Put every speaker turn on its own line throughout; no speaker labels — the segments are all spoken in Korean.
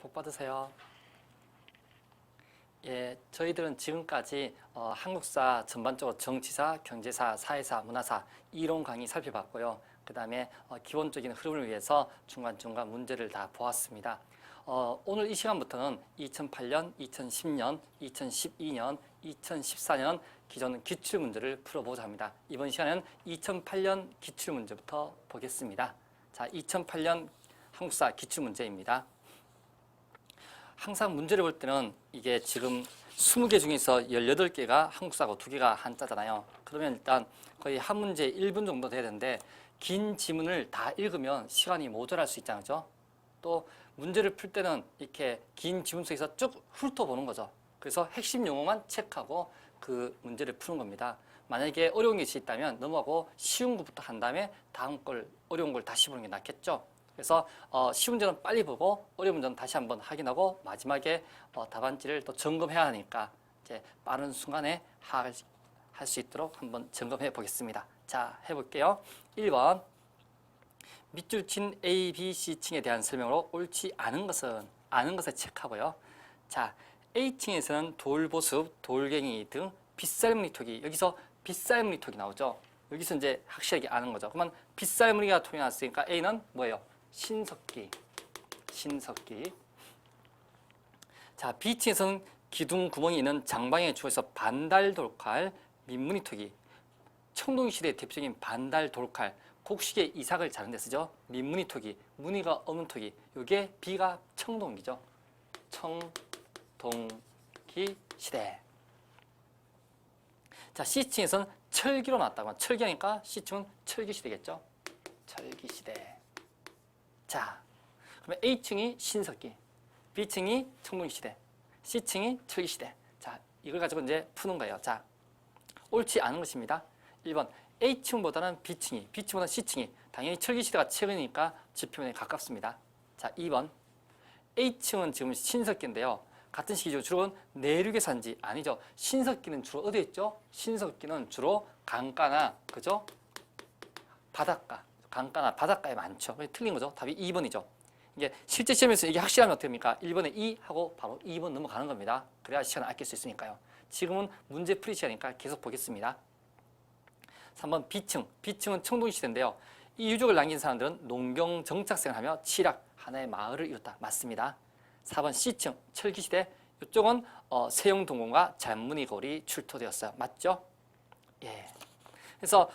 복 받으세요. 예, 저희들은 지금까지 한국사 전반적으로 정치사, 경제사, 사회사, 문화사 이론 강의 살펴봤고요. 그 다음에 기본적인 흐름을 위해서 중간중간 문제를 다 보았습니다. 오늘 이 시간부터는 2008년, 2010년, 2012년, 2014년 기존 기출문제를 풀어보자 합니다. 이번 시간은 2008년 기출문제부터 보겠습니다. 자, 2008년 한국사 기출문제입니다. 항상 문제를 볼 때는 이게 지금 20개 중에서 18개가 한국사고 2개가 한자잖아요. 그러면 일단 거의 한 문제 1분 정도 돼야 되는데 긴 지문을 다 읽으면 시간이 모자랄 수 있잖아요. 그죠? 또 문제를 풀 때는 이렇게 긴 지문 속에서 쭉 훑어보는 거죠. 그래서 핵심 용어만 체크하고 그 문제를 푸는 겁니다. 만약에 어려운 게 있다면 넘어가고 쉬운 것부터 한 다음에 다음 걸 어려운 걸 다시 보는 게 낫겠죠. 그래서 쉬운 문제는 빨리 보고 어려운 문제는 다시 한번 확인하고 마지막에 답안지를 또 점검해야 하니까 이제 빠른 순간에 할 수 있도록 한번 점검해 보겠습니다. 자, 해볼게요. 1번 밑줄 친 A, B, C층에 대한 설명으로 옳지 않은 것은 아는 것에 체크하고요. 자, A층에서는 돌보습, 돌갱이 등 빗살무늬 토기, 여기서 빗살무늬 토기 나오죠. 여기서 이제 확실하게 아는 거죠. 그러면 빗살무늬가 토기 나왔으니까 A는 뭐예요? 신석기. 자, B층에서는 기둥 구멍이 있는 장방에 주어서 반달 돌칼, 민무늬 토기. 청동기 시대의 대표적인 반달 돌칼, 곡식의 이삭을 자른 데 쓰죠. 민무늬 토기, 무늬가 없는 토기. 이게 B가 청동기죠. 청동기 시대. 자, C층에서는 철기로 나왔다고. 철기하니까 C층은 철기 시대겠죠. 철기 시대. 자, 그러면 A층이 신석기, B층이 청동기 시대, C층이 철기 시대. 자, 이걸 가지고 이제 푸는 거예요. 자, 옳지 않은 것입니다. 1번 A층보다는 B층보다는 C층이 당연히 철기 시대가 최근이니까 지표면에 가깝습니다. 자, 2번 A층은 지금 신석기인데요. 같은 시기죠. 주로 내륙의 산지 아니죠. 신석기는 주로 어디에 있죠? 신석기는 주로 강가나 그죠? 바닷가, 강가나 바닷가에 많죠. 틀린 거죠. 답이 2번이죠. 이게 실제 시험에서 이게 확실하면 어떻게 합니까? 1번에 2 하고 바로 2번 넘어가는 겁니다. 그래야 시간을 아낄 수 있으니까요. 지금은 문제 풀이 시간이니까 계속 보겠습니다. 3번 B층은 청동시대인데요. 이 유적을 남긴 사람들은 농경 정착생을 하며 칠학, 하나의 마을을 이뤘다. 맞습니다. 4번 C층, 철기시대. 이쪽은 세영동공과 잔무늬거리 출토되었어요. 맞죠? 예. 그래서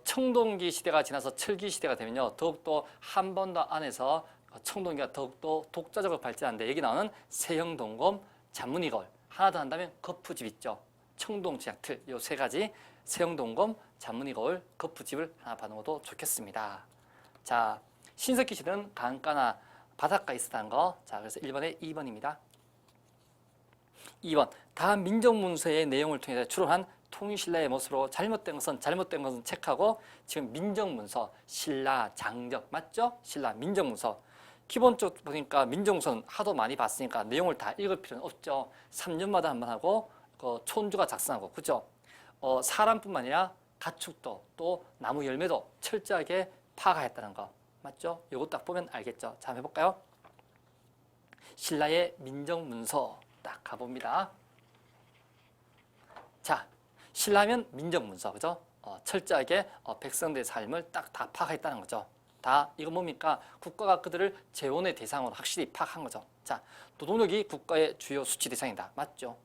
청동기 시대가 지나서 철기 시대가 되면요. 더욱더 한반도 안에서 청동기가 더욱더 독자적으로 발전하는데 여기 나오는 세형동검, 잔무늬거울. 하나 더 한다면 거푸집 있죠. 청동지향틀. 요 세 가지 세형동검, 잔무늬거울, 거푸집을 하나 받는 것도 좋겠습니다. 자, 신석기 시대는 강가나 바닷가에 있었다는 거. 자, 그래서 1번에 2번입니다. 2번 다음 민정문서의 내용을 통해서 추론한 통일신라의 모습으로 잘못된 것은 체크하고 지금 민정문서, 신라, 장적 맞죠? 신라, 민정문서. 기본적으로 보니까 민정문서는 하도 많이 봤으니까 내용을 다 읽을 필요는 없죠. 3년마다 한 번 하고 촌주가 작성하고 그죠? 사람뿐만 아니라 가축도 또 나무 열매도 철저하게 파악했다는 거 맞죠? 이거 딱 보면 알겠죠? 자, 한번 해볼까요? 신라의 민정문서 딱 가봅니다. 자, 신라면 민정문서 그죠? 철저하게 백성들의 삶을 딱 다 파악했다는 거죠. 다 이거 뭡니까? 국가가 그들을 재원의 대상으로 확실히 파악한 거죠. 자, 노동력이 국가의 주요 수치 대상이다. 맞죠?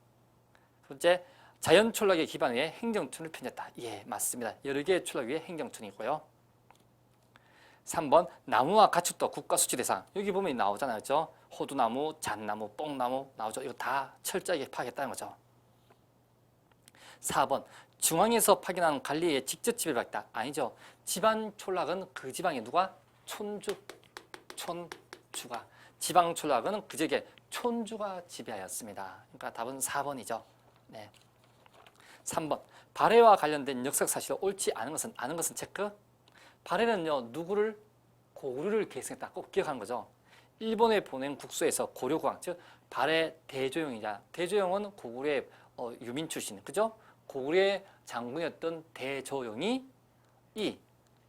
둘째, 자연 촌락의 기반 위에 행정촌을 편졌다. 예, 맞습니다. 여러 개의 촌락 위에 행정촌이고요. 3번 나무와 가축도 국가 수치 대상. 여기 보면 나오잖아요. 그죠? 호두나무, 잣나무, 뽕나무 나오죠. 이거 다 철저하게 파악했다는 거죠. 4번 중앙에서 파견한 관리에 직접 지배받다. 아니죠. 지방 촌락은 그 지방에 누가? 촌주가. 지방 촌락은 그 지역에 촌주가 지배하였습니다. 그러니까 답은 4번이죠. 네. 3번 발해와 관련된 역사적 사실을 옳지 않은 것은 아는 것은 체크. 발해는요 누구를? 고구려를 계승했다. 꼭 기억하는 거죠. 일본에 보낸 국수에서 고려국왕 즉 발해 대조영이자 대조영은 고구려의 유민 출신 그죠? 고구려의 장군이었던 대조영이 이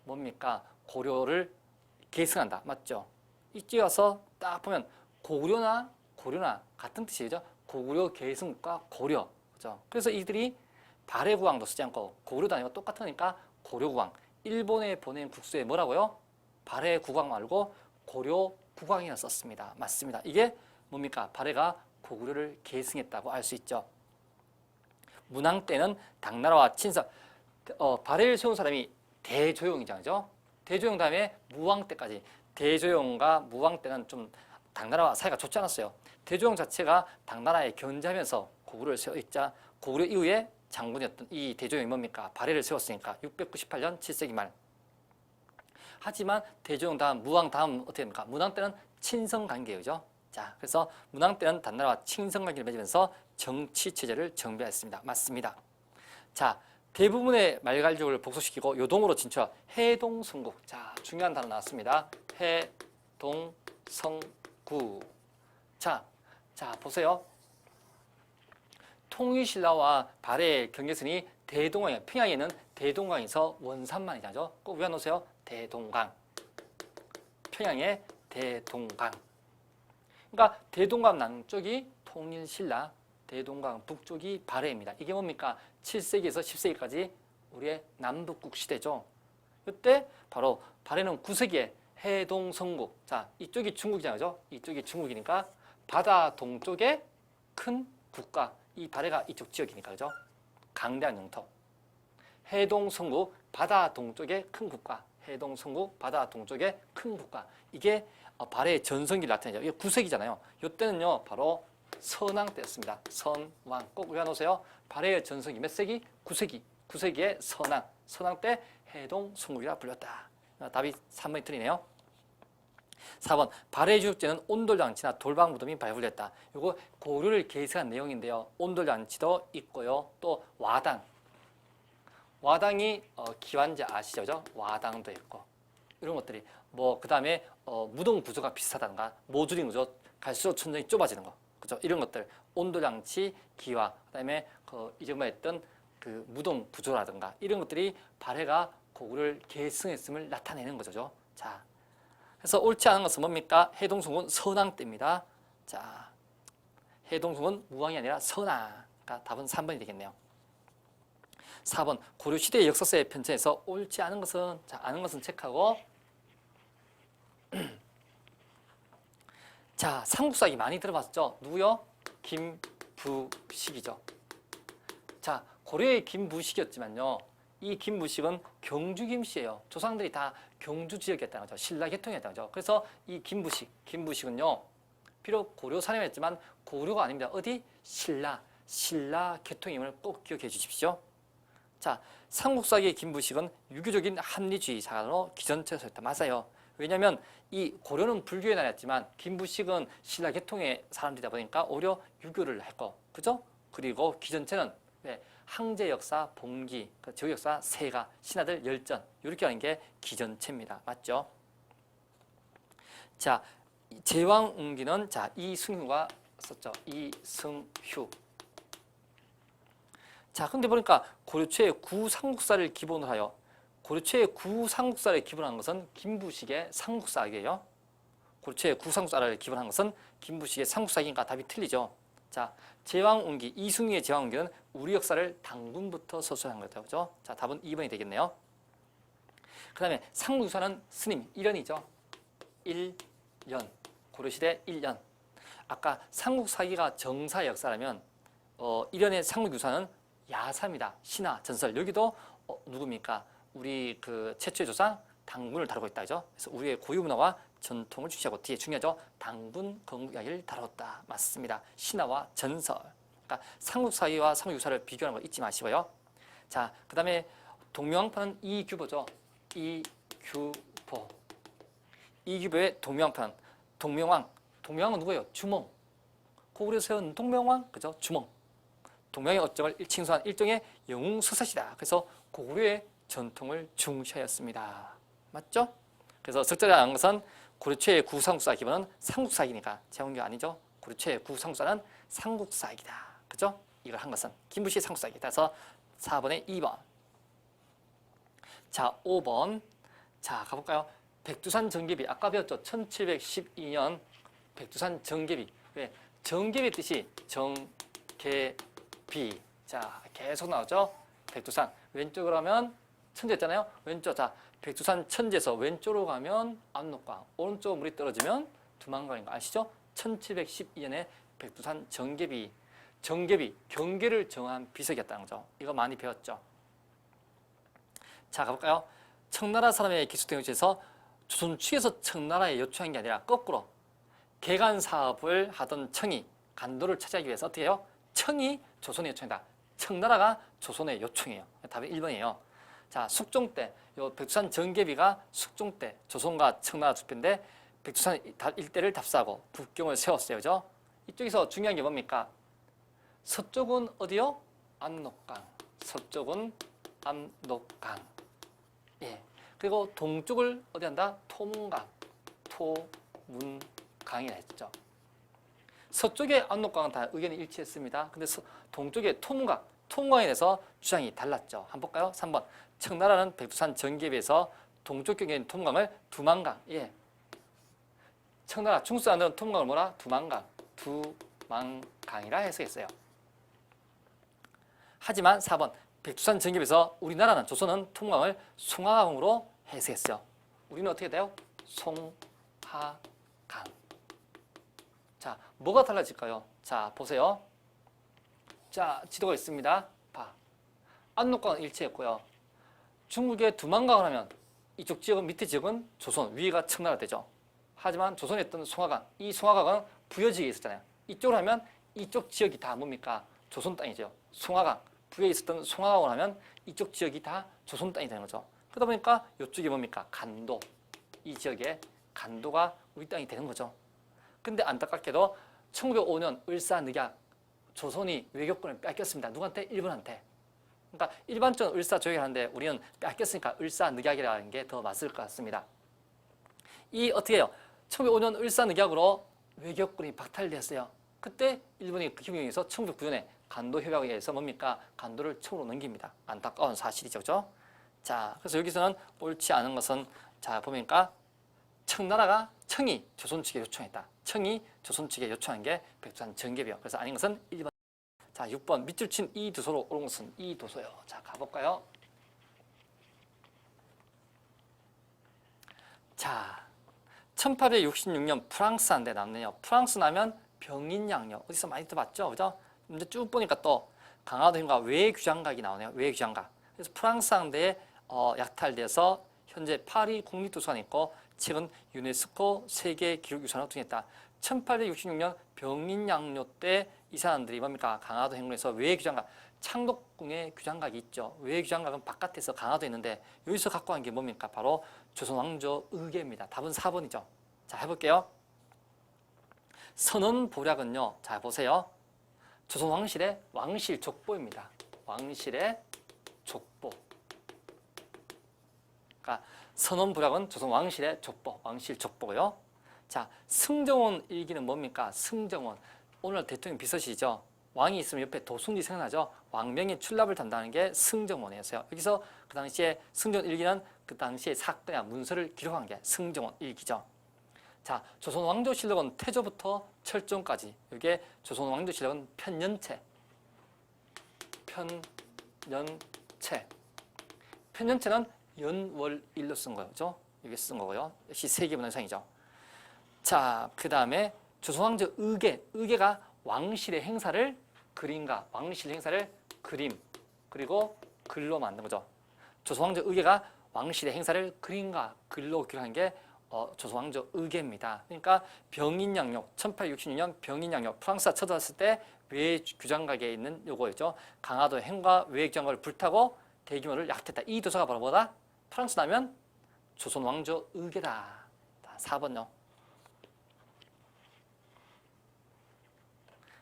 뭡니까? 고려를 계승한다. 맞죠? 이쪽에 와서 딱 보면 고구려나 고려나 같은 뜻이죠. 고구려 계승국과 고려. 그죠? 그래서 이들이 발해국왕도 쓰지 않고 고구려도 아니고 똑같으니까 고려국왕. 일본에 보낸 국수에 뭐라고요? 발해국왕 말고 고려국왕이라 썼습니다. 맞습니다. 이게 뭡니까? 발해가 고구려를 계승했다고 알 수 있죠. 문왕 때는 당나라와 친서, 발해를 세운 사람이 대조용이죠. 대조용 다음에 무왕 때까지. 대조용과 무왕 때는 좀 당나라와 사이가 좋지 않았어요. 대조용 자체가 당나라에 견제하면서 고구려를 세워있자 고구려 이후에 장군이었던 이 대조용이 뭡니까? 발해를 세웠으니까 698년 7세기 말. 하지만 대조용 다음 무왕 다음 어떻게 됩니까? 문왕 때는 친성관계죠. 자, 그래서 문왕 때는 당나라와 친성관계를 맺으면서 정치 체제를 정비했습니다. 맞습니다. 자, 대부분의 말갈족을 복수시키고 요동으로 진출. 해동성국. 자, 중요한 단어 나왔습니다. 해동성국. 자, 보세요. 통일신라와 발해의 경계선이 대동강이에요. 평양에는 대동강에서 원산만이죠. 꼭 외워놓으세요. 대동강. 평양의 대동강. 그러니까 대동강 남쪽이 통일신라, 대동강 북쪽이 발해입니다. 이게 뭡니까? 7세기에서 10세기까지 우리의 남북국 시대죠. 이때 바로 발해는 9세기에 해동성국. 자, 이쪽이 중국이잖아요. 이쪽이 중국이니까 바다 동쪽에 큰 국가. 이 발해가 이쪽 지역이니까 그죠? 강대한 영토. 해동성국 바다 동쪽에 큰 국가. 해동성국 바다 동쪽에 큰 국가. 이게 발해의 전성기를 나타내죠. 이게 9세기잖아요. 이때는요 바로 선왕 때였습니다. 선왕 꼭 외워놓으세요. 발해의 전성기 몇 세기? 9세기. 9세기의 선왕. 선왕 때 해동성국이라 불렸다. 답이 3번이 틀리네요. 4번 발해 주역지는 온돌잔치나 돌방무덤이 발굴됐다. 이거 고려를 계승한 내용인데요. 온돌잔치도 있고요. 또 와당. 와당이 기완제 아시죠? 와당도 있고 이런 것들이 그 다음에 무덤 구조가 비슷하다든가 모듈링 구조 갈수록 천정이 좁아지는 거. 그죠? 이런 것들 온돌잔치, 기와 그다음에 이전에 했던 그 무덤 구조라든가 이런 것들이 발해가 고구려를 계승했음을 나타내는 거죠. 자, 그래서 옳지 않은 것은 뭡니까? 해동성국은 선왕 때입니다. 자, 해동성국은 무왕이 아니라 선왕. 그러니까 답은 3번이 되겠네요. 4번 고려시대의 역사서의 편찬에서 옳지 않은 것은 자, 아는 것은 체크하고 자, 삼국사기 많이 들어봤죠? 누구요? 김부식이죠. 자, 고려의 김부식이었지만요. 이 김부식은 경주 김씨예요. 조상들이 다 경주 지역이었다는 거죠. 신라 계통이었다는 거죠. 그래서 이 김부식은요. 비록 고려 사람이었지만 고려가 아닙니다. 어디? 신라 계통임을 꼭 기억해 주십시오. 자, 삼국사기의 김부식은 유교적인 합리주의자로 기전체에 섰다. 맞아요. 왜냐하면 이 고려는 불교의 나라였지만 김부식은 신라 계통의 사람들이다 보니까 오히려 유교를 했고, 그죠? 그리고 기전체는 항제 역사, 봉기, 제후 역사, 세가, 신하들 열전 이렇게 하는 게 기전체입니다. 맞죠? 자, 제왕운기는 자 이승휴가 썼죠. 이승휴. 자, 근데 보니까 고려 초의 구삼국사를 기본으로 하여 고려 초의 구삼국사를 기본한 것은 김부식의 삼국사기예요. 고려 초의 구삼국사를 기본한 것은 김부식의 삼국사기니까 답이 틀리죠. 자, 제왕운기, 이승휴의 제왕운기는 우리 역사를 당군부터 서술한 거죠. 그죠? 자, 답은 2번이 되겠네요. 그 다음에 삼국유사는 스님 1년이죠. 1년. 고려시대 1년. 아까 삼국사기가 정사 역사라면 1년의 삼국유사는 야사입니다. 신화, 전설. 여기도 누굽니까? 우리 그 최초의 조상 당군을 다루고 있다. 그죠? 그래서 우리의 고유 문화와 전통을 중시하고 뒤에 중요하죠. 당군 건국 이야기를 다뤘다. 맞습니다. 신화와 전설. 그러니까 삼국사기와 삼국유사를 비교하는 거 잊지 마시고요. 자, 그 다음에 동명왕편은 이규보죠. 이규보. 이규보의 동명왕편. 동명왕은 누구예요? 주몽. 고구려 세운 동명왕, 그죠? 주몽. 동명의 어점을 칭송한 일종의 영웅서사시다. 그래서 고구려의 전통을 중시하였습니다. 맞죠? 그래서 적절히 아는 것은 고려 초의 구삼국사 기본은 삼국사기니까 제왕운기 아니죠. 고려 초의 구삼국사는 삼국사기다. 그죠? 이걸 한 것은 김부식의 삼국사기. 따라서 4번에 2번. 자, 5번. 자, 가볼까요? 백두산 정계비. 아까 배웠죠? 1712년 백두산 정계비. 왜? 정계비 뜻이 정계비. 자, 계속 나오죠. 백두산 왼쪽으로 하면 천재였잖아요. 왼쪽. 자, 백두산 천재에서 왼쪽으로 가면 압록강, 오른쪽 물이 떨어지면 두만강인 거 아시죠? 1712년에 백두산 정계비, 정계비, 경계를 정한 비석이었다는 거죠. 이거 많이 배웠죠. 자, 가볼까요? 청나라 사람의 기숙된 곳에서 조선 측에서 청나라에 요청한 게 아니라 거꾸로 개간 사업을 하던 청이 간도를 차지하기 위해서 어떻게 해요? 청이 조선에 요청이다. 청나라가 조선에 요청해요. 답이 1번이에요. 자, 숙종 때, 요 백두산 정계비가 숙종 때 조선과 청나라 투표인데 백두산 일대를 답사하고 국경을 세웠어요. 그죠? 이쪽에서 중요한 게 뭡니까? 서쪽은 어디요? 압록강. 서쪽은 압록강. 예. 그리고 동쪽을 어디 한다? 토문강. 토문강이라 했죠. 서쪽의 압록강은 다 의견이 일치했습니다. 근데 동쪽의 토문강, 토문강에 대해서 주장이 달랐죠. 한번 볼까요? 3번. 청나라는 백두산 정계비에서 동쪽 경계에 있는 토문강을 두만강. 예. 청나라 중수 안되는 토문강을 뭐라? 두만강. 두만강이라 해석했어요. 하지만 4번. 백두산 정계비에서 우리나라는 조선은 토문강을 송하강으로 해석했어요. 우리는 어떻게 돼요? 송하강. 자, 뭐가 달라질까요? 자, 보세요. 자, 지도가 있습니다. 봐. 압록강은 일치했고요. 중국의 두만강을 하면 이쪽 지역은, 밑에 지역은 조선, 위가 청나라 되죠. 하지만 조선에 있던 송하강, 이 송하강은 부여지역에 있었잖아요. 이쪽으로 하면 이쪽 지역이 다 뭡니까? 조선 땅이죠. 송하강, 부여에 있었던 송하강을 하면 이쪽 지역이 다 조선 땅이 되는 거죠. 그러다 보니까 이쪽이 뭡니까? 간도, 이 지역에 간도가 우리 땅이 되는 거죠. 근데 안타깝게도 1905년 을사늑약, 조선이 외교권을 뺏겼습니다. 누구한테? 일본한테. 그러니까 일반적으로 을사조약을 하는데 우리는 뺏겼으니까 을사늑약이라는 게 더 맞을 것 같습니다. 이 어떻게 해요? 1905년 을사늑약으로 외교권이 박탈되었어요. 그때 일본이 그 협의에서 1909년에 간도 협약에 의해서 뭡니까? 간도를 청으로 넘깁니다. 안타까운 사실이죠. 그죠? 자, 그래서 여기서는 옳지 않은 것은, 자, 보니까 청나라가, 청이 조선 측에 요청했다. 청이 조선 측에 요청한 게 백두산 정계비요. 그래서 아닌 것은 1번. 자, 6번. 밑줄 친 이 도소로 옳은 것은 이 도소요. 자, 가볼까요? 자, 1866년 프랑스 한데 남네요. 프랑스 나면 병인양요. 어디서 많이 들어봤죠? 그죠? 문제 쭉 보니까 또 강화도 힘과 외규장각이 나오네요. 외규장각. 그래서 프랑스 항대에 약탈돼서 현재 파리 국립도서관에 있고 최근 유네스코 세계 기록유산으로 등했다. 1866년 병인양요 때 이 사람들이 뭡니까? 강화도 행군에서 외규장각, 창덕궁에 규장각이 있죠. 외규장각은 바깥에서 강화도에 있는데 여기서 갖고 간 게 뭡니까? 바로 조선왕조 의계입니다. 답은 4번이죠. 자, 해볼게요. 선원보략은요. 자, 보세요. 조선왕실의 왕실 족보입니다. 왕실의 족보. 그러니까 선원보략은 조선왕실의 족보, 왕실 족보고요. 자, 승정원 일기는 뭡니까? 승정원. 오늘 대통령 비서실이죠. 왕이 있으면 옆에 도승지 생각나죠? 왕명의 출납을 담당하는 게 승정원이었어요. 여기서 그 당시에 승정원 일기는 그 당시의 사건이나 문서를 기록한 게 승정원 일기죠. 자, 조선왕조실록은 태조부터 철종까지. 이게 조선왕조실록은 편년체. 편년체는 연월일로 쓴 거죠. 이게 쓴 거고요. 역시 세계문헌상이죠. 자, 그 다음에 조선왕조 의계. 의계가 왕실의 행사를 그림과 왕실 행사를 그림 그리고 글로 만든 거죠. 조선왕조 의계가 왕실의 행사를 그림과 글로 기록한 게 조선왕조 의계입니다. 그러니까 병인양요, 1866년 병인양요, 프랑스가 쳐들어왔을 때 외규장각에 있는 요거였죠. 강화도 행과 외규장각을 불타고 대규모를 약탈했다. 이 도서가 바로 뭐다? 프랑스 나면 조선왕조 의계다. 4번요.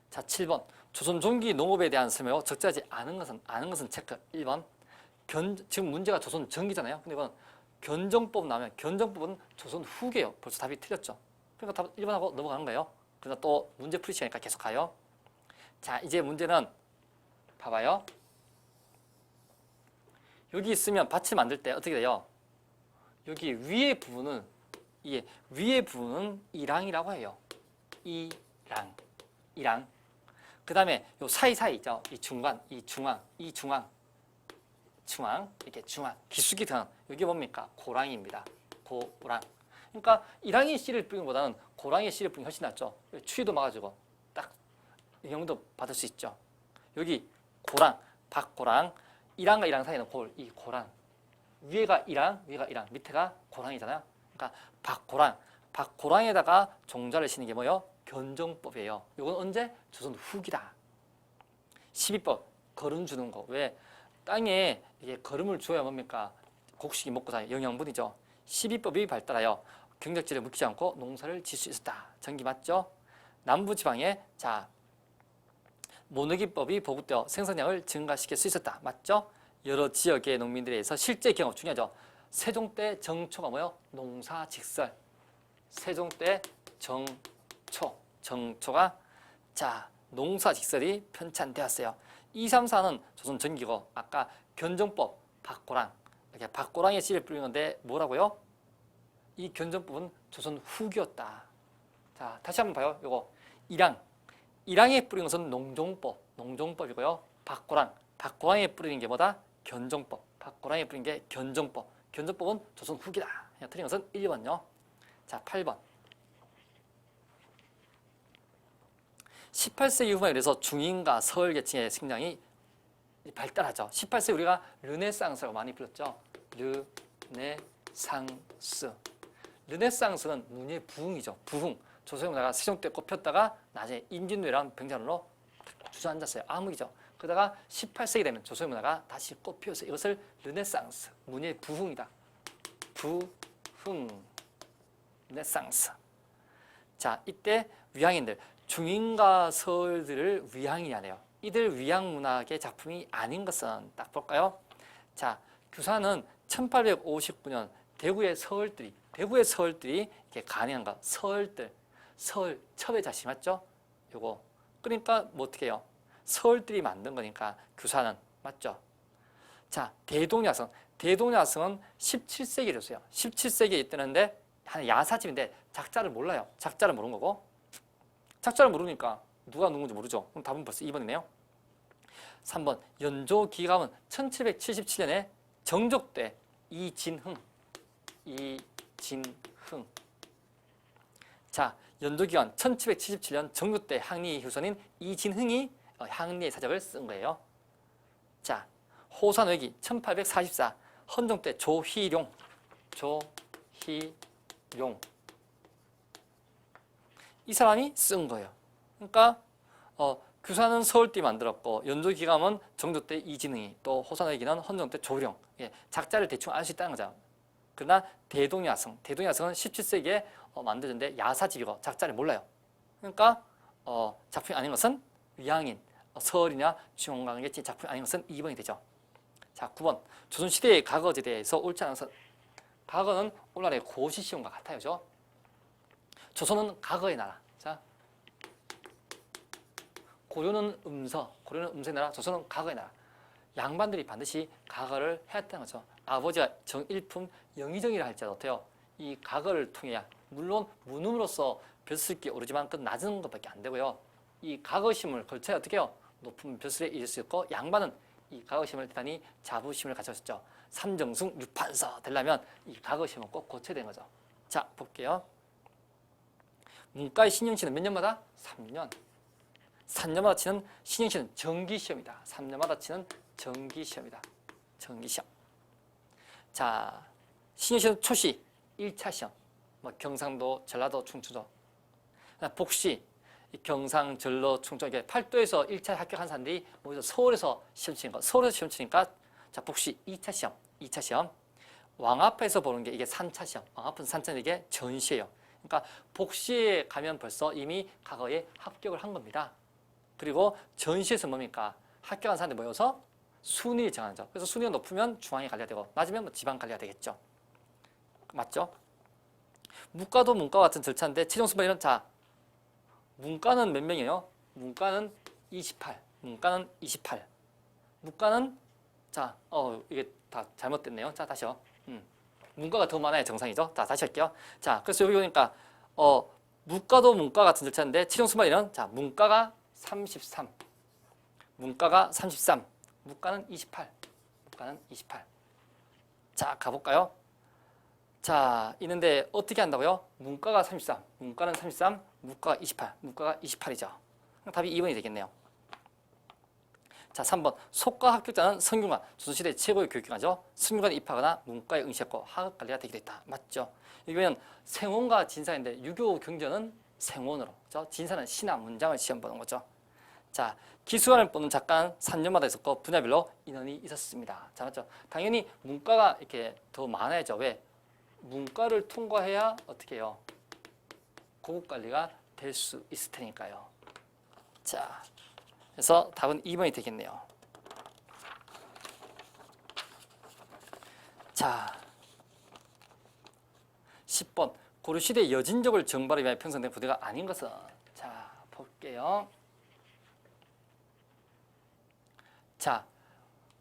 자, 7번. 조선 종기 농업에 대한 설명이고 적절하지 않은 것은 체크. 1번. 지금 문제가 조선 전기잖아요. 근데 이건 견정법 나오면 견정법은 조선 후계예요. 벌써 답이 틀렸죠. 그러니까 답 1번하고 넘어가는 거예요. 그러나 또 문제 풀이 시간이니까 계속 가요. 자, 이제 문제는 봐봐요. 여기 있으면 밭을 만들 때 어떻게 돼요? 여기 위에 부분은 이랑이라고 해요. 이랑. 이랑. 그 다음에 요 사이사이 있죠. 이 중간, 중앙, 이렇게 중앙, 기수기 등 이게 뭡니까? 고랑입니다. 고랑. 그러니까 이랑이 씨를 뿌리는 것보다는 고랑이 씨를 뿌리는 게 훨씬 낫죠. 추위도 막아주고 딱 영향도 받을 수 있죠. 여기 고랑, 박고랑, 이랑과 이랑 사이는 이 고랑. 위에가 이랑, 밑에가 고랑이잖아요. 그러니까 박고랑에다가 종자를 싣는 게 뭐예요? 견정법이에요. 이건 언제? 조선 후기다. 12법, 거름 주는 거. 왜? 땅에 이게 거름을 줘야 뭡니까? 곡식이 먹고 다니는 영양분이죠. 12법이 발달하여 경작지를 묻히지 않고 농사를 지을 수 있었다. 전기 맞죠? 남부지방에 모내기법이 보급되어 생산량을 증가시킬 수 있었다. 맞죠? 여러 지역의 농민들에 의해서 실제 경험 중요하죠. 세종 때 정초가 뭐예요? 농사직설. 세종 때 정초가 농사직설이 편찬되었어요. 2, 3, 4는 조선 전기고 아까 견정법 박고랑 이렇게 박고랑의 씨를 뿌리는 건데 뭐라고요? 이 견정법은 조선 후기였다. 자, 다시 한번 봐요. 요거 이랑에 뿌리는 것은 농종법이고요. 박고랑에 뿌리는 게 뭐다? 견정법. 박고랑에 뿌리는 게 견정법. 견정법은 조선 후기다. 틀린 것은 1번요. 자, 8번. 18세기 후반에 그래서 중인과 서울 계층의 식량이 발달하죠. 18세기 우리가 르네상스라고 많이 불렀죠. 르네상스는 문예의 부흥이죠. 부흥. 조선의 문화가 세종 때 꼽혔다가 나중에 임진왜란 병자론으로 주저앉았어요. 암흑이죠. 그러다가 18세기 되면 조선의 문화가 다시 꼽혀서 이것을 르네상스, 문예의 부흥이다. 부흥, 르네상스. 자, 이때 위양인들, 중인과 서울들을 위양이라네요. 이들 위양 문학의 작품이 아닌 것은 딱 볼까요? 자, 규사는 1859년 대구의 서울들이 이렇게 가능한 거. 서울 첩의 자식 맞죠? 요거. 그러니까 뭐 어떻게 해요? 서울들이 만든 거니까 규사는 맞죠? 자, 대동야성. 대동야성은 17세기에 있었어요. 17세기에 있다는데 한 야사집인데 작자를 몰라요. 작자를 모르는 거고. 작자를 모르니까 누가 누군지 모르죠. 그럼 답은 벌써 2번이네요. 3번. 연조기감은 1777년에 정족대 이진흥. 자, 연조기간 1777년 정족대 항리 효선인 이진흥이 항리의 사적을 쓴 거예요. 자, 호산회기 1844 헌종 때 조희룡 이 사람이 쓴 거예요. 그러니까 규사는 서울띠 만들었고 연조기감은 정조 때 이진흥이 또 호산회기는 헌종 때 조희룡. 작자를 대충 알 수 있다는 거죠. 그러나 대동야성은 17세기에 만들어졌는데 야사집이고 작자를 몰라요. 그러니까 작품이 아닌 것은 위양인, 서울이나 중원강의 작품이 아닌 것은 2번이 되죠. 자, 9번. 조선시대의 과거에 대해서 옳지 않은 것은 과거는 오늘날의 고시시험과 같아요. 그죠? 조선은 과거의 나라. 자, 고려는 음서의 나라, 조선은 과거의 나라. 양반들이 반드시 과거를 해왔다는 거죠. 아버지가 정일품 영의정이라 할지라도 어때요? 이 과거를 통해야 물론 문음으로서 벼슬께 오르지만 그 낮은 것밖에 안 되고요. 이 과거심을 걸쳐야 어떻게 해요? 높은 벼슬에 이를 수 있고 양반은 이 과거심을 대단히 자부심을 가졌었죠. 삼정승 유판서 되려면 이 과거심을 꼭 고쳐야 되는 거죠. 자, 볼게요. 문과의 신형시는 몇 년마다? 3년. 3년마다 치는 신형시는 정기시험이다. 3년마다 치는 정기시험이다. 정기시험. 자, 신형시는 초시 1차 시험. 경상도, 전라도, 충청도. 복시, 경상, 전라, 충청. 이게 팔도에서 1차 합격한 사람들이 서울에서 시험 치는 거. 서울에서 시험 치니까 자, 복시 2차 시험. 2차 시험. 왕앞에서 보는 게 이게 3차 시험. 왕앞은 3차는 이게 전시예요. 그러니까 복시에 가면 벌써 이미 과거에 합격을 한 겁니다. 그리고 전시에서 뭡니까? 합격한 사람들이 모여서 순위를 정하죠. 그래서 순위가 높으면 중앙에 관리가 되고 낮으면 지방 관리가 되겠죠. 맞죠? 문과도 문과와 같은 절차인데 최종 순번에는 자, 문과는 몇 명이에요? 문과는 28. 문과는 28. 문과는 자, 이게 다 잘못됐네요. 자, 다시요. 문과가 더 많아야 정상이죠. 자, 다시 할게요. 자, 그래서 여기 보니까 문과도 문과 같은 절차인데 최종 순번에는 자, 문과가 33. 문과가 33. 무과는 28. 무과는 28. 자, 가볼까요? 자, 있는데 어떻게 한다고요? 문과가 33. 문과는 33. 무과가 28. 무과가 28이죠. 답이 2번이 되겠네요. 자, 3번. 속과 합격자는 성균관, 조선시대 최고의 교육기관이죠. 성균관에 입학하거나 문과에 응시했고 학업관리가 되기도 했다. 맞죠? 이거는 생원과 진사인데 유교 경전은 생원으로, 그렇죠? 진사는 시나 문장을 시험 보는 거죠. 자, 기수관을 뽑는 작가는 3년마다 있었고 분야별로 인원이 있었습니다. 자, 맞죠? 당연히 문과가 이렇게 더 많아야죠. 왜? 문과를 통과해야 어떻게 해요? 고급관리가 될 수 있을 테니까요. 자, 그래서 답은 2번이 되겠네요. 자, 10번. 고려시대 여진족을 정발하기 위해 편성된 부대가 아닌 것은? 자, 볼게요. 자,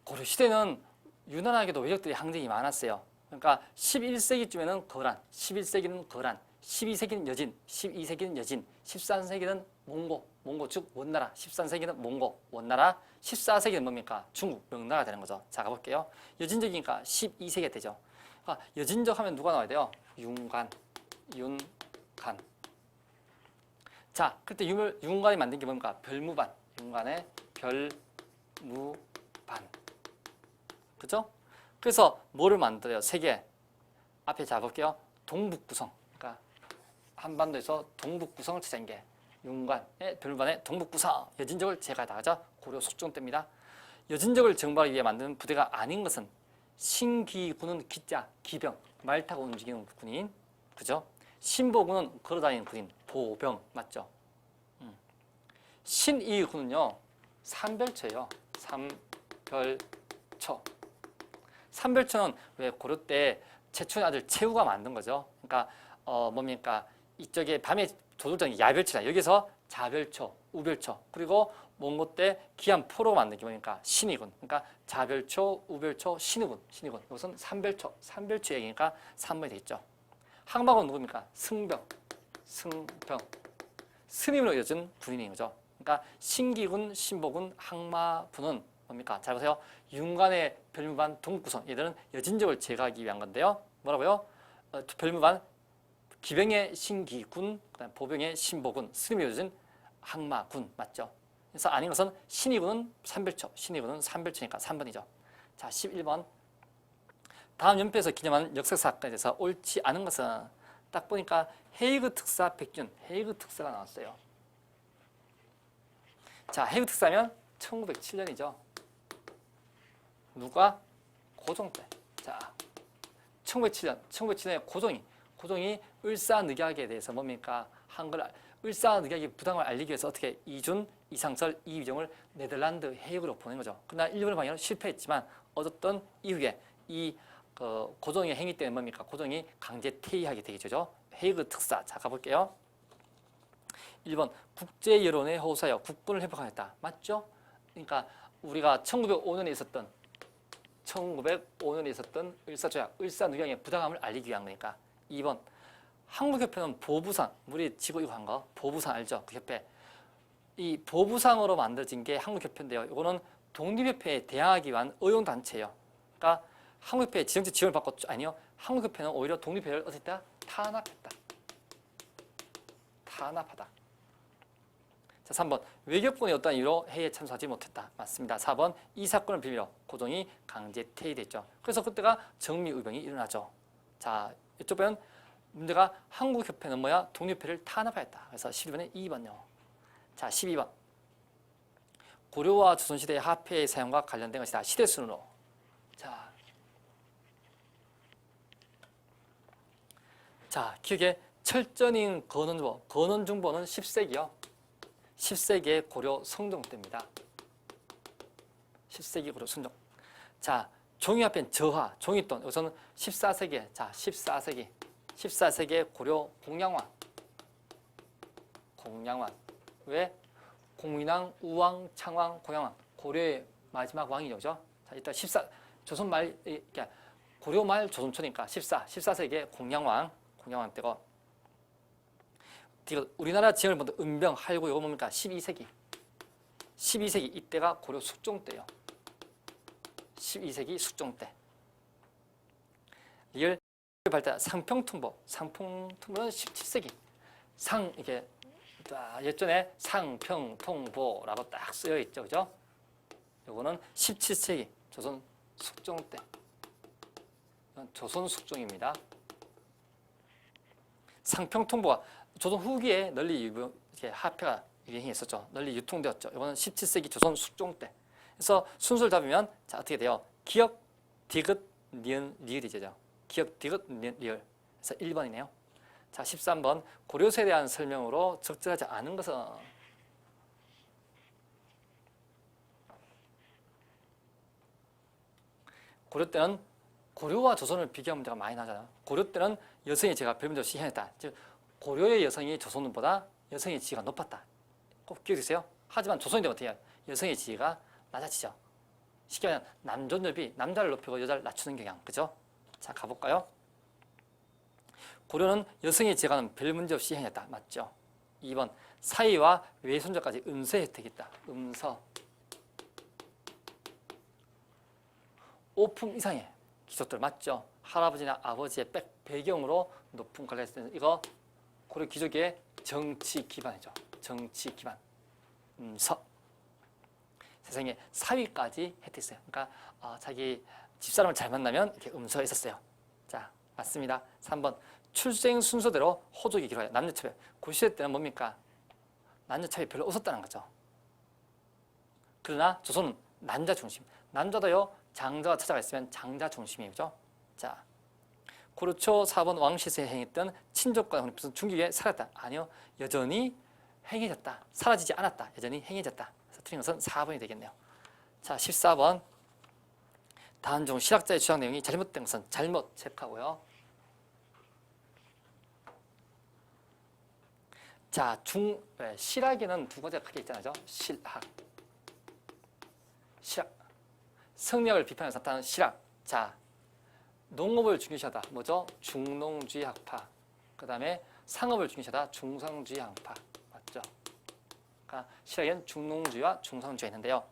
고려시대는 유난하게도 외적들의 항쟁이 많았어요. 그러니까 11세기쯤에는 거란, 11세기는 거란, 12세기는 여진, 12세기는 여진, 13세기는 몽고 즉 원나라, 13세기는 몽고, 원나라, 14세기는 뭡니까? 중국, 명나라가 되는 거죠. 자, 가볼게요. 여진족이니까 12세기가 되죠. 그러니까 여진족 하면 누가 나와야 돼요? 윤간. 자, 그때 윤간이 만든 게 뭡니까? 별무반. 윤간의 별무반. 그죠? 그래서 뭐를 만들어요? 세 개. 앞에 잡을게요. 동북구성. 그러니까 한반도에서 동북구성을 찾은 게 윤관의 별무반의 동북구성. 여진족을 제거하다. 그죠? 고려 속종 때입니다. 여진족을 정발하기 위해 만든 부대가 아닌 것은 신기군은 기자, 기병, 말 타고 움직이는 군인. 그죠? 신보군은 걸어다니는 군인, 보병. 맞죠? 신이군은요. 삼별초예요. 삼별초. 삼별초는 왜 고려 때 최초의 아들 최후가 만든 거죠. 그러니까 뭡니까? 이쪽에 밤에 조돌장이 야별초다. 여기서 자별초, 우별초. 그리고 몽고 때 기한 포로 만든 게 뭡니까? 신이군. 그러니까 자별초, 우별초, 신이군. 이것은 삼별초. 삼별초 얘기니까 3번이 되겠죠. 항마군 누굽니까? 승병. 스님으로 이어진 군인인 거죠. 그러니까 신기군, 신보군, 항마군은 뭡니까? 잘 보세요. 윤관의 별무반 동구성. 얘들은 여진족을 제거하기 위한 건데요. 뭐라고요? 별무반 기병의 신기군, 그다음 보병의 신보군, 스님이 이어진 항마군. 맞죠? 그래서 아닌 것은 신이군은 삼별초. 신이군은 삼별초니까 3번이죠. 자, 11번. 다음 연표에서 기념하는 역사 사건에 대해서 옳지 않은 것은 딱 보니까 헤이그 특사 백준, 헤이그 특사가 나왔어요. 자, 헤이그 특사면 1907년이죠. 누가? 고종 때. 자, 1907년에 고종이 을사늑약에 대해서 뭡니까? 한글 을사늑약의 부당을 알리기 위해서 어떻게 이준, 이상설, 이휘종을 네덜란드 헤이그로 보낸 거죠. 그러나 일본의 방해는 실패했지만 얻었던 이후에 이 고종의 행위 때문에 뭡니까? 고종이 강제 퇴위하게 되겠죠. 헤이그 특사. 자, 가볼게요. 1번 국제 여론의 호소하여 국군을 회복하였다. 맞죠? 그러니까 우리가 1905년에 있었던 을사조약, 을사늑약의 부당함을 알리기 위한 거니까. 2번 한국협회는 보부상, 우리 지구 이거 한 거, 보부상 알죠? 그 협회. 이 보부상으로 만들어진 게 한국협회인데요. 이거는 독립협회에 대항하기 위한 의용단체예요. 그러니까 한국협회에 지정적 지원을 받고, 아니요. 한국협회는 오히려 독립협회를 어떻게 했다? 탄압하다. 자, 3번 외교권이 어떤 이유로 회의에 참석하지 못했다. 맞습니다. 4번 이 사건을 빌미로 고종이 강제 퇴위됐죠. 그래서 그때가 정미의병이 일어나죠. 자, 이쪽 보면 문제가 한국협회는 뭐야? 독립회를 탄압하였다. 그래서 12번에 2번요. 자, 12번 고려와 조선시대의 화폐의 사용과 관련된 것이다. 시대순으로. 자, 기억에 철전인 건원중보는 10세기요. 10세기의 고려 성종 때입니다. 10세기 고려 성종. 자, 종이화폐는 저하, 종이돈. 여기서는 14세기. 자, 14세기의 고려 공양왕. 왜? 공인왕, 우왕, 창왕, 공양왕. 고려의 마지막 왕이죠. 그죠? 자, 일단 조선 말, 그러니까 고려 말 조선초니까 14세기의 공양왕 때고. 우리나라 지형을 보면 은병, 할구, 이거 뭡니까? 12세기. 12세기 이때가 고려 숙종 때예요. 12세기 숙종 때. 리을 발달 상평통보. 상평통보는 17세기. 이게 예전에 상평통보라고 딱 쓰여 있죠, 그죠? 요거는 17세기 조선 숙종 때. 이건 조선 숙종입니다. 상평통보가 조선 후기에 널리 이렇게 화폐가 유행했었죠. 널리 유통되었죠. 이거는 17세기 조선 숙종 때. 그래서 순서를 잡으면 자 어떻게 돼요? 기역, 디귿, 니은, 리을이죠. 기역, 디귿, 니은, 리을. 그래서 1번이네요. 자 13번 고려세에 대한 설명으로 적절하지 않은 것은 고려 때는 고려와 조선을 비교한 문제가 많이 나잖아요. 고려 때는 여성의 지위가 별문제로 시행했다. 즉 고려의 여성이 조선보다 여성의 지위가 높았다. 꼭 기억해주세요. 하지만 조선이 되면 어떻게 해요? 여성의 지위가 낮아지죠. 쉽게 말하면 남존여비, 남자를 높이고 여자를 낮추는 경향. 그죠? 자 가볼까요? 고려는 여성의 지위가 별 문제 없이 시행했다. 맞죠? 2번 사위와 외손자까지 음서 혜택이 있다. 음서 5품 이상의 귀족들 맞죠? 할아버지나 아버지의 배경으로 높은 관리를 했을 때는 이거 고려 귀족의 정치 기반이죠. 정치 기반. 음서. 세상에 사위까지 혜택했어요. 그러니까 자기 집사람을 잘 만나면 이렇게 음서가 있었어요. 자, 맞습니다. 3번 출생 순서대로 호족이 기록해요. 남녀차별. 고시대 때는 뭡니까? 남녀차별이 별로 없었다는 거죠. 그러나 조선은 남자 중심. 남자도요. 장자가 찾아가 있으면 장자 중심이죠. 자, 고려 초 4번 왕실에서 행했던 친족과 혼입은 중기에 사라졌다. 아니요. 여전히 행해졌다. 사라지지 않았다. 여전히 행해졌다. 그래서 틀린 것은 4번이 되겠네요. 자, 14번 단종 실학자의 주장 내용이 잘못된 것은 잘못 체크하고요. 자, 실학에는 두 가지가 크게 있잖아요. 실학. 성리학을 비판해서 나타난 실학. 자, 농업을 중요시하다. 뭐죠? 중농주의 학파. 그 다음에 상업을 중요시하다. 중상주의 학파. 맞죠? 그러니까 실학에는 중농주의와 중상주의가 있는데요.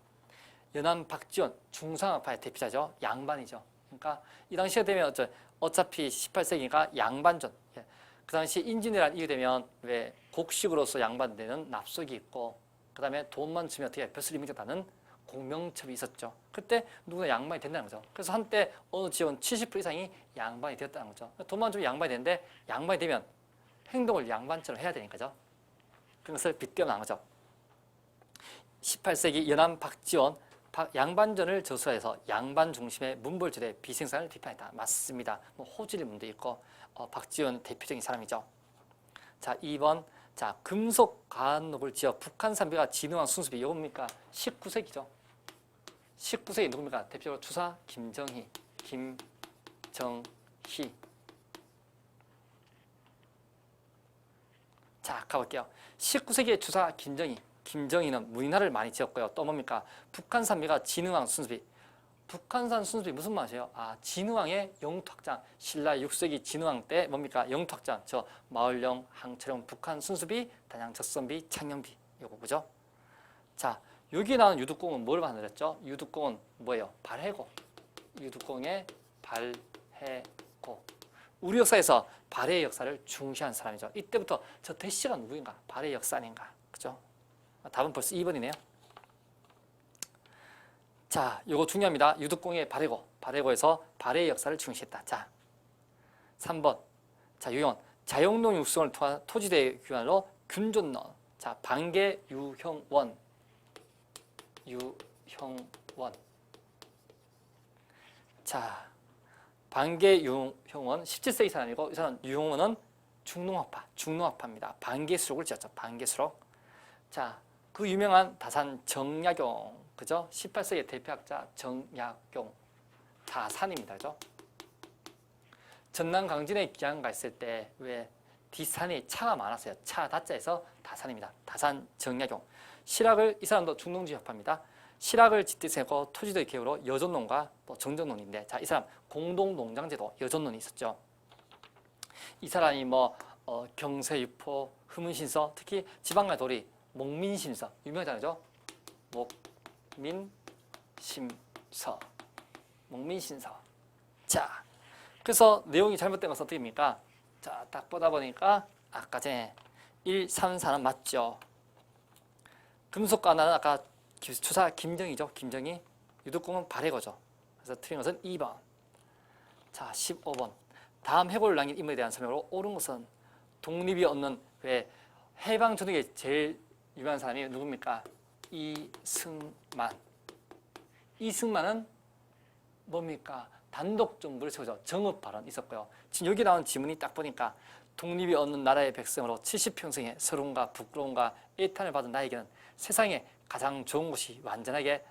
연암 박지원, 중상학파의 대표자죠. 양반이죠. 그러니까 이 당시에 되면 어차피 18세기니까 양반전. 그 당시 인진이라는 이게 되면 왜 곡식으로서 양반되는 납속이 있고 그 다음에 돈만 주면 어떻게 벼슬이 맺겠다는 공명첩이 있었죠. 그때 누구나 양반이 된다는 거죠. 그래서 한때 어느 지역은 70% 이상이 양반이 되었다는 거죠. 돈만 주면 양반이 되는데 양반이 되면 행동을 양반처럼 해야 되니까죠. 그것을 빗대어난 거죠. 18세기 연암 박지원 양반전을 저술해서 양반 중심의 문벌주대 비생산을 비판했다. 맞습니다. 호질의 문도 있고 박지원 대표적인 사람이죠. 자 2번 자 금속 과학록을 지어 북한 산비가 진흥한 순수비 이거 뭡니까? 19세기죠. 19세기 누굽니까? 대표적으로 주사 김정희. 자 가볼게요. 19세기의 주사 김정희. 김정희는 무인화를 많이 지었고요. 또 뭡니까? 북한산비가 진흥왕 순수비. 북한산 순수비 무슨 말이에요? 진흥왕의 영토학장. 신라 6세기 진흥왕 때 뭡니까? 영토학장. 저 마을령, 항철령, 북한 순수비, 단양 적선비, 창녕비. 요거 그죠? 자, 여기 나온 유득공은 뭘 만들었죠? 유득공은 뭐예요? 발해고. 유득공의 발해고. 우리 역사에서 발해의 역사를 중시한 사람이죠. 이때부터 저 대씨가 누구인가? 발해의 역사인가? 그죠? 답은 벌써 2번이네요. 자, 요거 중요합니다. 유득공의 발해고. 발해고에서 발해의 역사를 중시했다. 자, 3번. 자, 유형은 자영농 육성을 통한 토지대 규환으로 균존론. 자, 반계 유형원. 자, 반계 유형원 17세기 사람이고 이 사람 유형원은 중농학파입니다. 반계수록을 지었죠. 반계수록. 자, 그 유명한 다산 정약용, 그죠? 18세기 대표학자 정약용, 다산입니다, 그죠? 전남 강진에 귀향 갔을 때 왜 뒷산이 차가 많았어요. 차 다자에서 다산입니다. 다산 정약용. 실학을 이 사람도 중농주의 학파입니다. 실학을 짓대세고 토지도의 개요로 여존론과 또 정정론인데, 자, 이 사람 공동농장제도 여존론이 있었죠. 이 사람이 경세유포, 흐문신서, 특히 지방과 도리, 목민심서 유명하잖아요. 목민심서. 목민신서. 자, 그래서 내용이 잘못된 것은 어떻게 됩니까? 자, 딱 보다 보니까 아까 전에 1, 3, 4는 맞죠. 금속관은 아까 추사 김정희죠. 김정희. 유독공은 발해거죠. 그래서 틀린 것은 2번. 자, 15번. 다음 해골을 남긴 인물에 대한 설명으로 옳은 것은 독립이 없는 왜 해방 전후에 제일 유명한 사람이 누굽니까? 이승만. 이승만은 뭡니까? 단독 정부를 세우죠. 정읍 발언 있었고요. 지금 여기 나온 지문이 딱 보니까 독립이 없는 나라의 백성으로 70평생의 서러움과 부끄러움과 애탄을 받은 나에게는 세상에 가장 좋은 것이 완전하게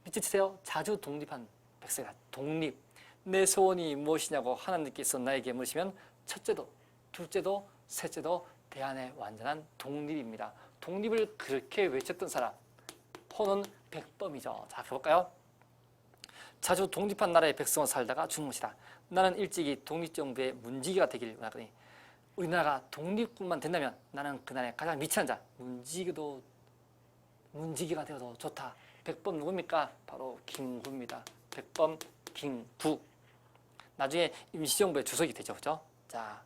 미치세요. 자주 독립한 백성이다. 독립. 내 소원이 무엇이냐고 하나님께서 나에게 물으시면 첫째도 둘째도 셋째도 대안의 완전한 독립입니다. 독립을 그렇게 외쳤던 사람 호는 백범이죠. 자, 가볼까요? 자주 독립한 나라의 백성으로 살다가 죽은 것이다. 나는 일찍이 독립정부의 문지기가 되기를 원하거니 우리나라가 독립군만 된다면 나는 그날에 가장 미치는 자 문지기가 되어도 좋다. 백범 누굽니까? 바로 김구입니다. 백범 김구. 나중에 임시정부의 주석이 되죠. 그죠? 자,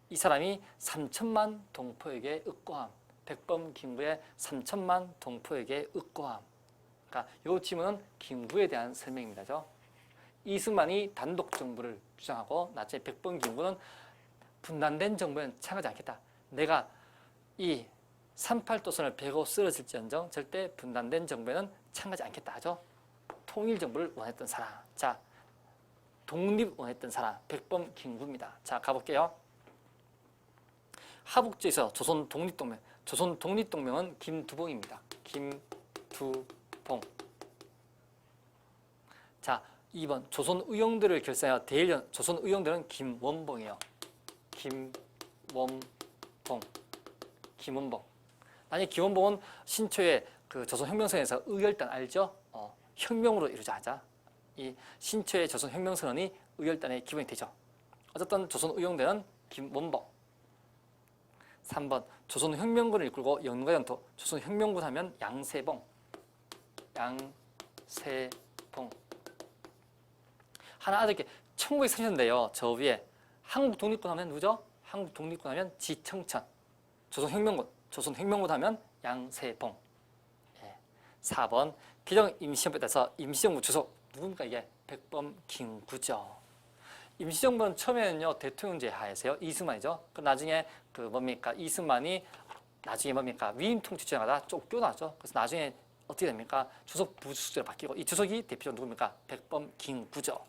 이 사람이 3천만 동포에게 의거함. 백범 김구의 3천만 동포에게 의거함. 그러니까 이 지문은 김구에 대한 설명입니다. 그죠? 이승만이 단독 정부를 주장하고 나중에 백범 김구는 분단된 정부에는 참여하지 않겠다. 내가 이 38도선을 베고 쓰러질지언정 절대 분단된 정부에는 참가하지 않겠다 하죠. 통일정부를 원했던 사람. 자, 독립 원했던 사람 백범 김구입니다. 자, 가볼게요. 하북지에서 조선 독립동맹. 조선 독립동맹은 김두봉입니다. 김두봉. 자, 2번 조선 의용들을 결성하여 대일련. 조선 의용들은 김원봉이에요. 김원봉. 김원봉. 아니 김원봉은 신초에 그 조선혁명선에서 의열단 알죠? 혁명으로 이루자 하자. 이 신초의 조선혁명선언이 의열단의 기본이 되죠. 어쨌든 조선의용대는 김원봉. 3번 조선혁명군을 이끌고 영문과 연토. 조선혁명군 하면 양세봉. 양세봉. 하나 아들께 1930년대요. 저 위에 한국 독립군 하면 누구죠? 한국 독립군 하면 지청천. 조선혁명군 하면 양세봉. 4번 개정 임시정부에 따라서 임시정부 주석 누굽니까? 이게 백범 김구죠. 임시정부는 처음에는요 대통령제 하에서요 이승만이죠. 그 나중에 그 뭡니까 이승만이 나중에 뭡니까 위임 통치 주장하다 쫓겨나죠. 그래서 나중에 어떻게 됩니까? 주석 부주석으로 바뀌고 이 주석이 대표적으로 누굽니까? 백범 김구죠.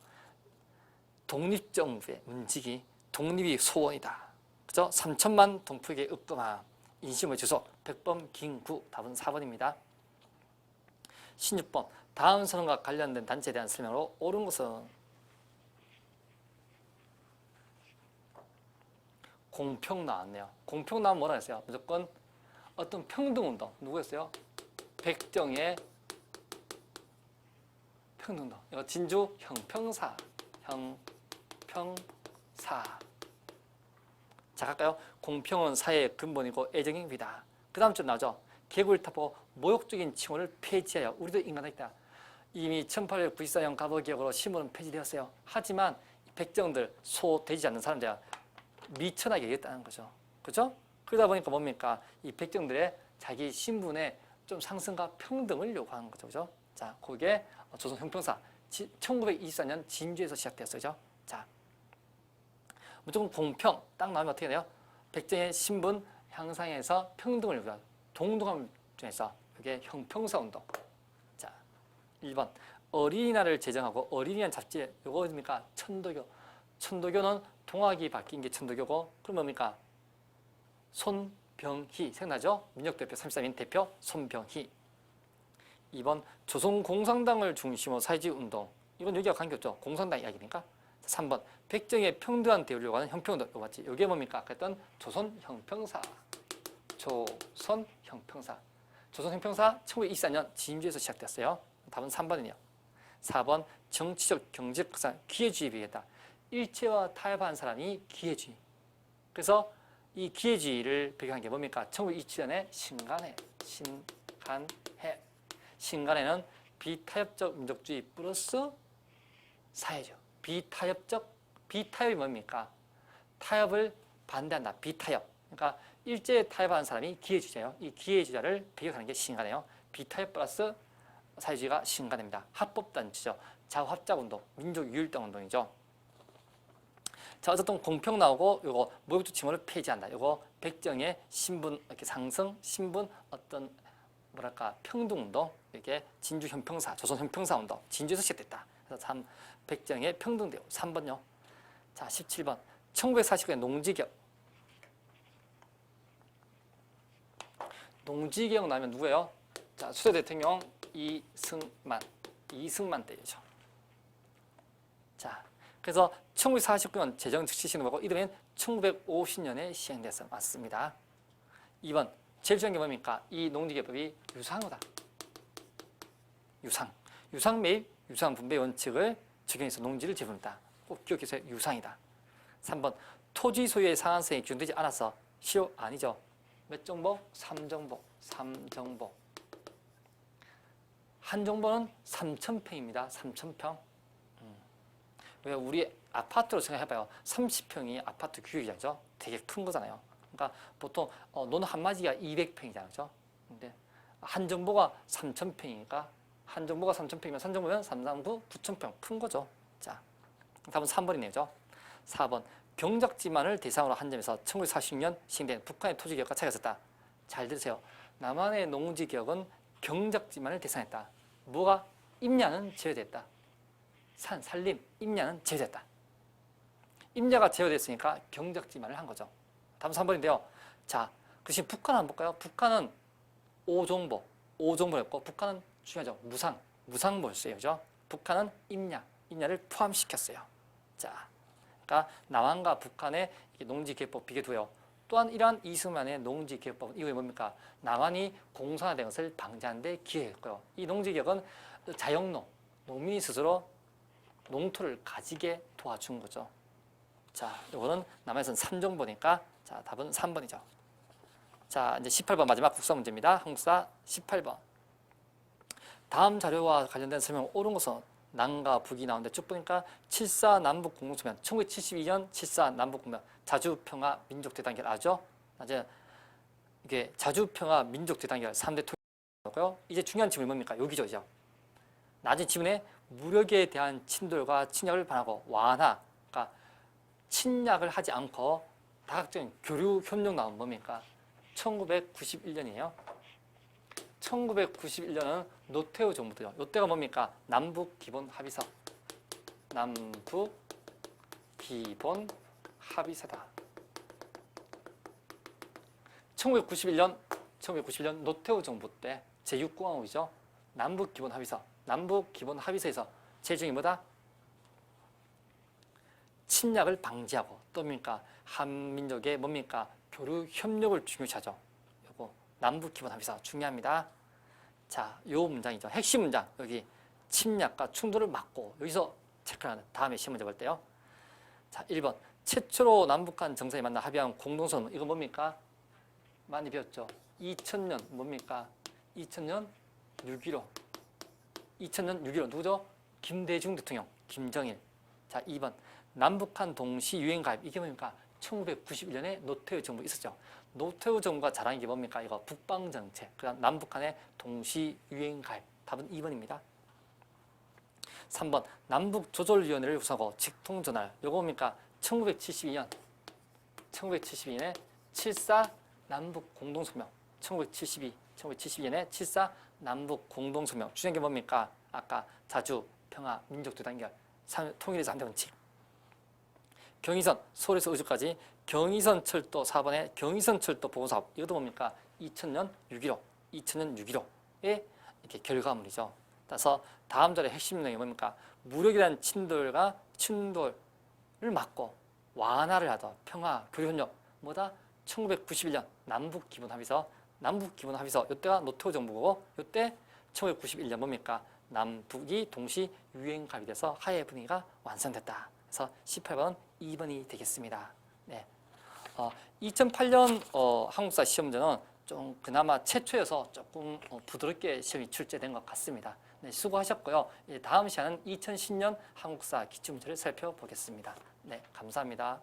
독립정부의 문지기, 독립이 소원이다. 그죠? 3천만 동포에게 으뜸함. 인심의 주석 백범 김구. 답은 4번입니다. 16번 다음 선언과 관련된 단체에 대한 설명으로 옳은 것은 공평 나왔네요. 공평 나오면 뭐라 했어요? 무조건 어떤 평등운동. 누구였어요? 백정의 평등운동. 이거 진주 형평사. 형평사. 자, 갈까요? 공평은 사회의 근본이고 애정의 위다. 그 다음 줄 나오죠. 개구리를 타고 모욕적인 칭호를 폐지하여 우리도 인간이 있다. 이미 1894년 가도기역으로 신문은 폐지되었어요. 하지만 백정들, 소되지 않는 사람들이 미천하게 여겼다는 거죠. 그죠? 그러다 보니까 뭡니까? 이 백정들의 자기 신분의 좀 상승과 평등을 요구하는 거죠. 그죠? 자, 그게 조선 형평사 1924년 진주에서 시작되었어요. 그죠? 자, 무조건 공평 딱 나오면 어떻게 돼요? 백정의 신분 향상에서 평등을 요구하는 동등함 중에서 이게 형평사 운동. 자, 1번 어린이날을 제정하고 어린이날 잡지 요거 뭡니까? 천도교. 천도교는 동학이 바뀐 게 천도교고 그럼 뭡니까? 손병희 생각나죠? 민족대표 33인 대표 손병희. 2번 조선공산당을 중심으로 사회주의 운동. 이건 여기와 관계없죠. 공산당 이야기니까. 3번 백정의 평등한 대우를 요구하는 형평운동. 이거 맞지? 이게 뭡니까? 아까 했던 조선형평사. 조선형평사. 조선형평사 1924년 진주에서 시작됐어요. 답은 3번이네요. 4번 정치적 경제적 확산 기회주의에 비했다. 일체와 타협한 사람이 기회주의. 그래서 이 기회주의를 배경한 게 뭡니까? 1927년에 신간해. 신간에는 비타협적 민족주의 플러스 사회죠. 비타협이 뭡니까? 타협을 반대한다. 비타협. 그러니까 일제에 타협하는 사람이 기회주의자예요. 이 기회주의자를 배격하는 게 신간이에요. 비타협 플러스 사회주의가 신간입니다. 합법단체죠. 자유합작운동, 민족유일당 운동이죠. 자, 어쨌든 공평 나오고 요거 모욕주 칭호를 폐지한다. 요거 백정의 신분 이렇게 상승, 신분 어떤 뭐랄까 평등운동, 이렇게 진주 현평사, 조선 현평사 운동, 진주에서 시작됐다. 그래서 3 백정의 평등대우 3번요. 자, 17번 1949년 농지개혁 나면 누구예요? 자, 수도 대통령 이승만 때죠. 자, 그래서 1949년 재정 즉시 시행되고 이듬해는 1950년에 시행돼서 맞습니다. 2번 제일 중요한 게 뭡니까? 이 농지개혁법이 유상이다. 유상 매입, 유상 분배 원칙을 적용해서 농지를 지분했다. 꼭 기억해서 유상이다. 3번 토지 소유의 상한선이 기준되지 않아서 실효 아니죠. 몇 정보? 3정보. 한 정보는 3,000평입니다. 3,000평. 왜 우리 아파트로 생각해봐요. 30평이 아파트 규격이죠. 되게 큰 거잖아요. 그러니까 보통 논 한 마디가 200평이잖아요. 그렇죠? 근데 한 정보가 3,000평이니까 한 정보가 3,000평이면 3정보면 339, 9,000평. 큰 거죠. 자, 답은 3번이네요. 4번 경작지만을 대상으로 한 점에서 1940년 시행된 북한의 토지개혁과 차이가 있었다. 잘 들으세요. 남한의 농지개혁은 경작지만을 대상했다. 뭐가? 임야는 제외됐다. 산림, 임야는 제외됐다. 임야가 제외됐으니까 경작지만을 한 거죠. 답은 3번인데요. 자, 그 대신 북한 한번 볼까요? 북한은 5정보였고 북한은 중요하죠. 무상몰수예요. 그죠? 북한은 임야를 포함시켰어요. 자, 그러니까 남한과 북한의 농지개혁법 비교도요. 또한 이러한 이승만의 농지개혁법은 이후에 뭡니까? 남한이 공산화된 것을 방지하는 데 기여했고요. 이 농지개혁은 자영농, 농민이 스스로 농토를 가지게 도와준 거죠. 자, 이거는 남한에서는 3정보니까 자, 답은 3번이죠. 자, 이제 18번 마지막 국사 문제입니다. 한국사 18번. 다음 자료와 관련된 설명 옳은 것은 남과 북이 나오는데 쭉 보니까 7.4 남북 공동성명 1972년 7.4 남북 공명 자주평화 민족 대단결 아죠? 이제 이게 자주평화 민족 대단결 3대 토요고요. 이제 중요한 지문이 뭡니까? 여기죠, 이제. 나중에 지문에 무력에 대한 침돌과 침략을 반하고 완화, 그러니까 침략을 하지 않고 다각적인 교류 협력 나온 뭡니까? 1991년이에요. 1991년은 노태우 정부죠. 이때가 뭡니까? 남북 기본 합의서. 남북 기본 합의서다. 1991년 노태우 정부 때 제6공화국이죠. 남북 기본 합의서. 남북 기본 합의서에서 제일 중요한 뭐다? 침략을 방지하고 또 뭡니까? 한민족의 뭡니까? 교류 협력을 중요시하죠. 요거 남북 기본 합의서 중요합니다. 자, 요 문장이죠. 핵심 문장. 여기 침략과 충돌을 막고 여기서 체크하는 다음에 시험 문제 볼 때요. 자, 1번. 최초로 남북한 정상이 만나 합의한 공동선 이거 뭡니까? 많이 배웠죠. 2000년 뭡니까? 2000년 6.15. 2000년 6.15 누구죠? 김대중 대통령, 김정일. 자, 2번. 남북한 동시 유엔 가입 이게 뭡니까? 1991년에 노태우 정부 있었죠. 노태우 정부가 잘한 게 뭡니까? 이거 북방 정책. 그다음 남북한의 동시 유엔 가입. 답은 2번입니다. 3번. 남북 조절위원회를 구성하고 직통 전환. 이거 뭡니까? 1972년에 7.4 남북 공동성명. 1972년에 7.4 남북 공동성명. 중요한 게 뭡니까? 아까 자주, 평화, 민족 대단결, 통일에서 한대 원칙. 경의선, 서울에서 의주까지 경의선 철도 4번에 경의선 철도 보건사업. 이것도 뭡니까? 2000년 6.15의 이렇게 결과물이죠. 따라서 다음 절의 핵심 내용이 뭡니까? 무력에 대한 충돌을 막고 완화를 하던 평화, 교류협력 뭐다? 1991년 남북기본합의서. 이때가 노태우 정부고 이때 1991년 뭡니까? 남북이 동시 유엔 가입이 돼서 하해 분위기가 완성됐다. 그래서 18번 2번이 되겠습니다. 네. 2008년 한국사 시험 문제는 좀 그나마 최초여서 조금 부드럽게 시험이 출제된 것 같습니다. 네, 수고하셨고요. 다음 시간은 2010년 한국사 기출문제를 살펴보겠습니다. 네, 감사합니다.